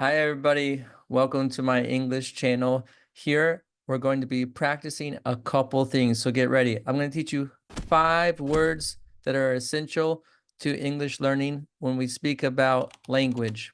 Hi, everybody. Welcome to my English channel. Here, we're going to be practicing a couple things. So get ready. I'm going to teach you 5 words that are essential to English learning when we speak about language.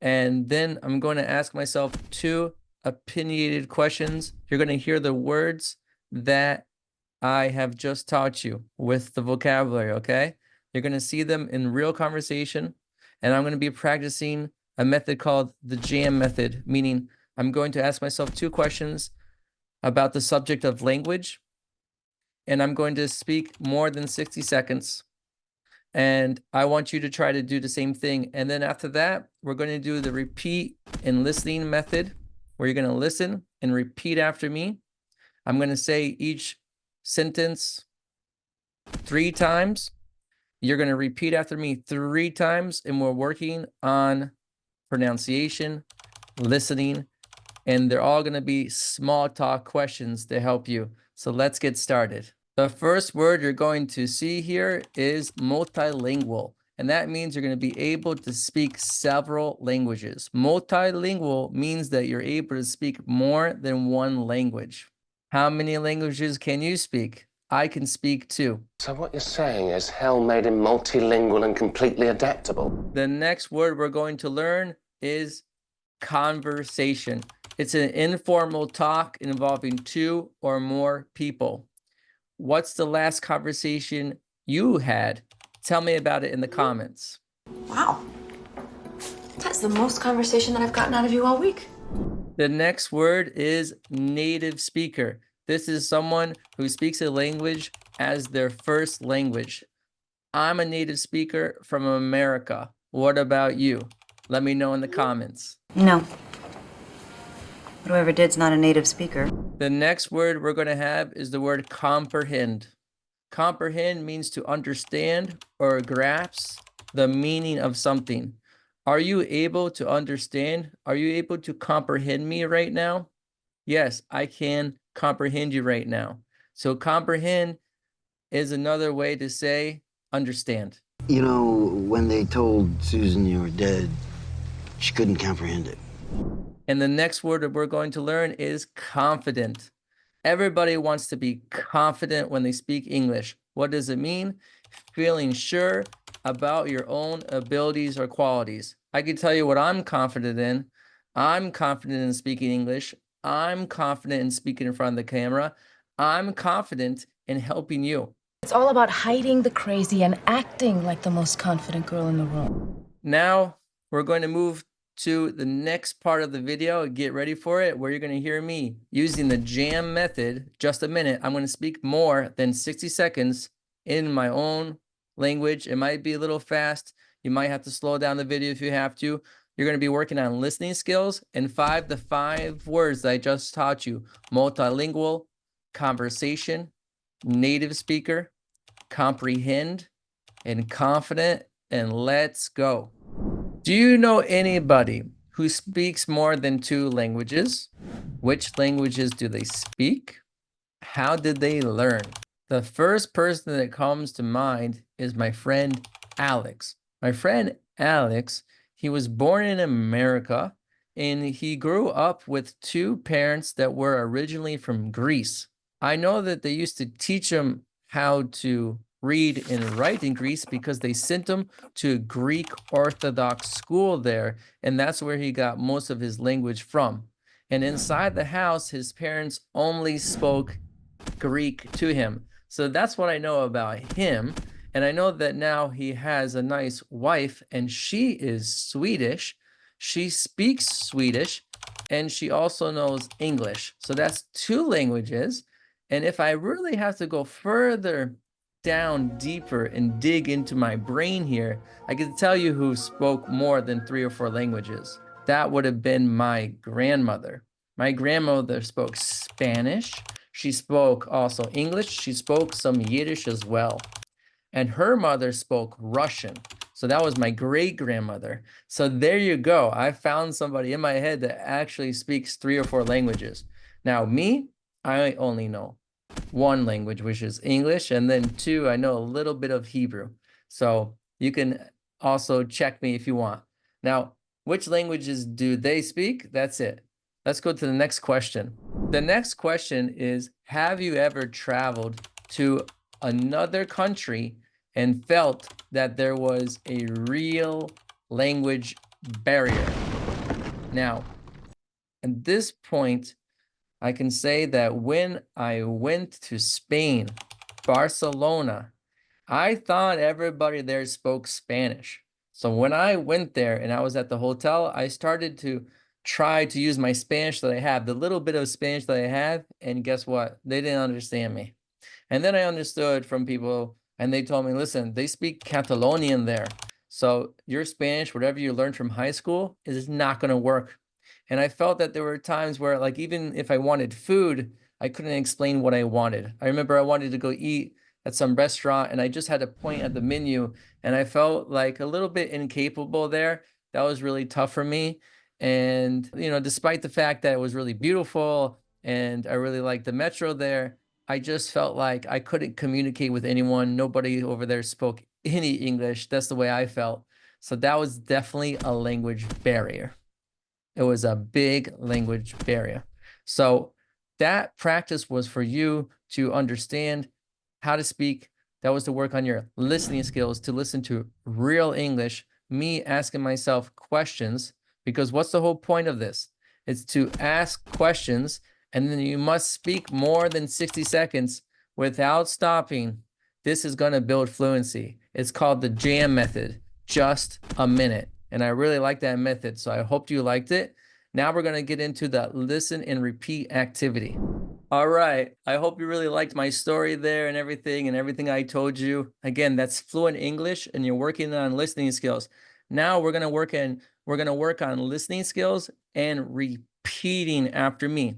And then I'm going to ask myself 2 opinionated questions. You're going to hear the words that I have just taught you with the vocabulary, okay? You're going to see them in real conversation. And I'm going to be practicing a method called the jam method, meaning I'm going to ask myself 2 questions about the subject of language, and I'm going to speak more than 60 seconds. And I want you to try to do the same thing. And then after that, we're going to do the repeat and listening method, where you're going to listen and repeat after me. I'm going to say each sentence 3 times. You're going to repeat after me 3 times, and we're working on pronunciation, listening, and they're all going to be small talk questions to help you. So let's get started. The first word you're going to see here is multilingual, and that means you're going to be able to speak several languages. Multilingual means that you're able to speak more than one language. How many languages can you speak? I can speak 2. So what you're saying is hell made him multilingual and completely adaptable. The next word we're going to learn is conversation. It's an informal talk involving 2 or more people. What's the last conversation you had? Tell me about it in the comments. Wow. That's the most conversation that I've gotten out of you all week. The next word is native speaker. This is someone who speaks a language as their first language. I'm a native speaker from America. What about you? Let me know in the comments. No. Whoever did's not a native speaker. The next word we're going to have is the word comprehend. Comprehend means to understand or grasp the meaning of something. Are you able to understand? Are you able to comprehend me right now? Yes, I can comprehend you right now. So comprehend is another way to say understand. You know, when they told Susan you were dead, she couldn't comprehend it. And the next word that we're going to learn is confident. Everybody wants to be confident when they speak English. What does it mean? Feeling sure about your own abilities or qualities. I can tell you what I'm confident in. I'm confident in speaking English. I'm confident in speaking in front of the camera. I'm confident in helping you. It's all about hiding the crazy and acting like the most confident girl in the room. Now we're going to move to the next part of the video. Get ready for it, where you're going to hear me using the jam method. Just a minute. I'm going to speak more than 60 seconds in my own language. It might be a little fast. You might have to slow down the video if you have to. You're going to be working on listening skills and the 5 words that I just taught you: multilingual, conversation, native speaker, comprehend, and confident. And let's go. Do you know anybody who speaks more than 2 languages? Which languages do they speak? How did they learn? The first person that comes to mind is my friend Alex. My friend Alex, he was born in America, and he grew up with 2 parents that were originally from Greece. I know that they used to teach him how to read and write in Greece because they sent him to a Greek Orthodox school there, and that's where he got most of his language from. And inside the house, his parents only spoke Greek to him. So that's what I know about him. And I know that now he has a nice wife, and she is Swedish. She speaks Swedish, and she also knows English. So that's 2 languages. And if I really have to go further down deeper and dig into my brain here, I can tell you who spoke more than 3 or 4 languages. That would have been my grandmother. My grandmother spoke Spanish. She spoke also English. She spoke some Yiddish as well. And her mother spoke Russian. So that was my great-grandmother. So there you go. I found somebody in my head that actually speaks 3 or 4 languages. Now me, I only know 1 language, which is English, and then 2, I know a little bit of Hebrew. So you can also check me if you want. Now, Which languages do they speak? That's it. Let's go to the next question. The next question is, have you ever traveled to another country and felt that there was a real language barrier? Now, at this point, I can say that when I went to Spain, Barcelona, I thought everybody there spoke Spanish. So when I went there and I was at the hotel, I started to try to use my Spanish that I have, the little bit of Spanish that I have, and guess what? They didn't understand me. And then I understood from people, and they told me, listen, they speak Catalonian there. So your Spanish, whatever you learned from high school, is not going to work. And I felt that there were times where, like, even if I wanted food, I couldn't explain what I wanted. I remember I wanted to go eat at some restaurant and I just had to point at the menu, and I felt like a little bit incapable there. That was really tough for me. And, you know, despite the fact that it was really beautiful and I really liked the metro there, I just felt like I couldn't communicate with anyone. Nobody over there spoke any English. That's the way I felt. So that was definitely a language barrier. It was a big language barrier. So that practice was for you to understand how to speak. That was to work on your listening skills, to listen to real English, me asking myself questions, because what's the whole point of this? It's to ask questions, and then you must speak more than 60 seconds without stopping. This is going to build fluency. It's called the JAM method, just a minute. And I really like that method, so I hope you liked it. Now we're going to get into the listen and repeat activity. All right, I hope you really liked my story there and everything I told you. Again, that's fluent English, and you're working on listening skills. Now we're going to work on listening skills and repeating after me.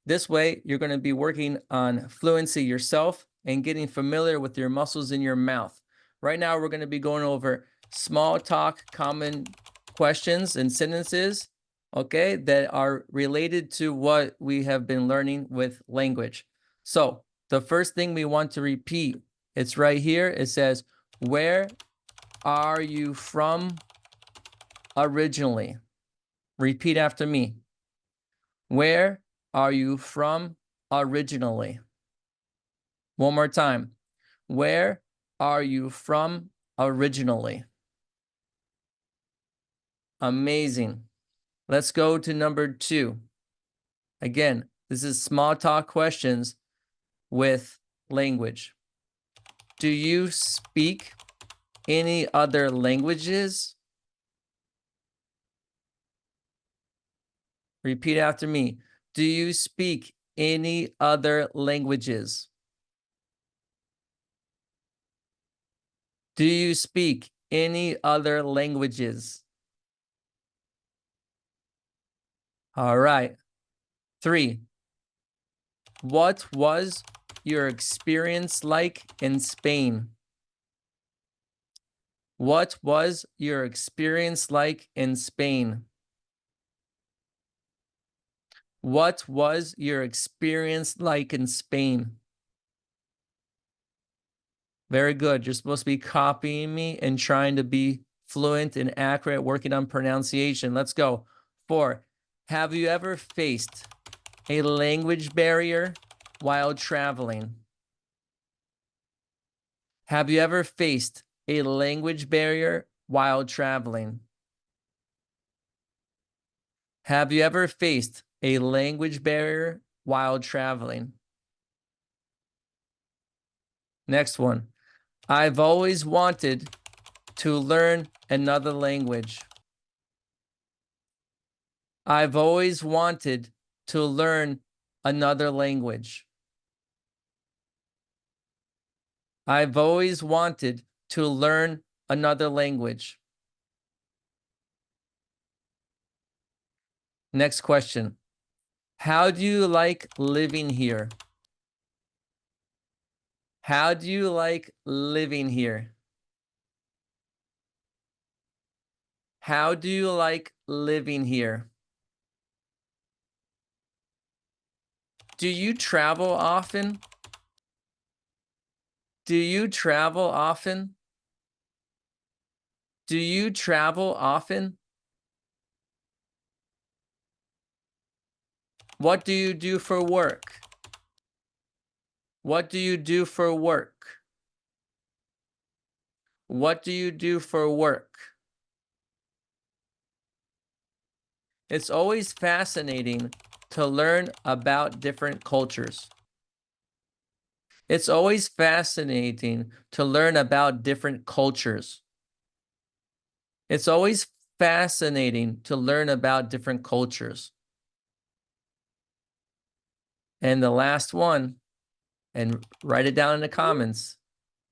This way, you're going to be working on fluency yourself and getting familiar with your muscles in your mouth. Right now, we're going to be going over small talk, common questions and sentences, okay, that are related to what we have been learning with language. So the first thing we want to repeat, it's right here. It says, where are you from originally? Repeat after me. Where are you from originally? One more time. Where are you from originally? Amazing. Let's go to number 2. Again, this is small talk questions with language. Do you speak any other languages? Repeat after me. Do you speak any other languages? Do you speak any other languages? All right. 3. What was your experience like in Spain? What was your experience like in Spain? What was your experience like in Spain? Very good. You're supposed to be copying me and trying to be fluent and accurate, working on pronunciation. Let's go. 4. Have you ever faced a language barrier while traveling? Have you ever faced a language barrier while traveling? Have you ever faced a language barrier while traveling? Next one. I've always wanted to learn another language. I've always wanted to learn another language. I've always wanted to learn another language. Next question. How do you like living here? How do you like living here? How do you like living here? Do you travel often? Do you travel often? Do you travel often? What do you do for work? What do you do for work? What do you do for work? It's always fascinating to learn about different cultures. It's always fascinating to learn about different cultures. It's always fascinating to learn about different cultures. And the last one, and write it down in the comments.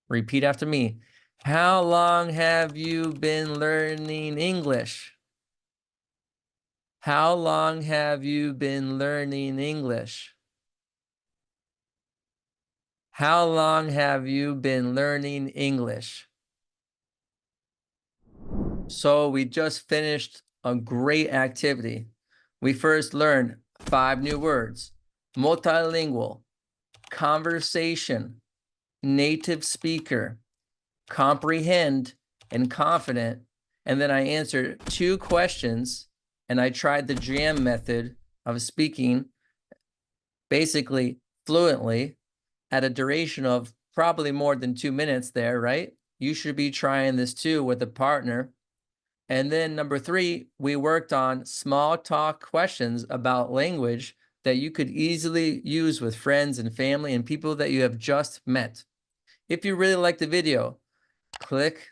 Repeat after me. How long have you been learning English? How long have you been learning English? How long have you been learning English? So we just finished a great activity. We first learned 5 new words: multilingual, conversation, native speaker, comprehend, and confident. And then I answered 2 questions, and I tried the jam method of speaking basically fluently at a duration of probably more than 2 minutes there, right? You should be trying this too with a partner. And then number 3, we worked on small talk questions about language that you could easily use with friends and family and people that you have just met. If you really like the video, click,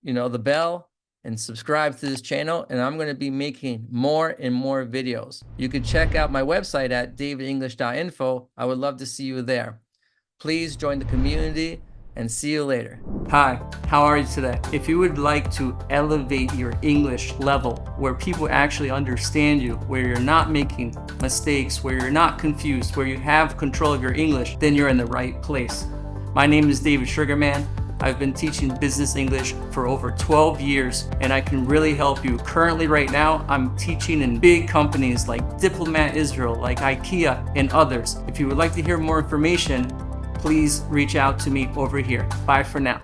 the bell and subscribe to this channel, and I'm going to be making more and more videos. You can check out my website at davidenglish.info. I would love to see you there. Please join the community and see you later. Hi, how are you today? If you would like to elevate your English level where people actually understand you, where you're not making mistakes, where you're not confused, where you have control of your English, then you're in the right place. My name is David Sugarman. I've been teaching business English for over 12 years, and I can really help you. Currently, right now, I'm teaching in big companies like Diplomat Israel, like IKEA, and others. If you would like to hear more information, please reach out to me over here. Bye for now.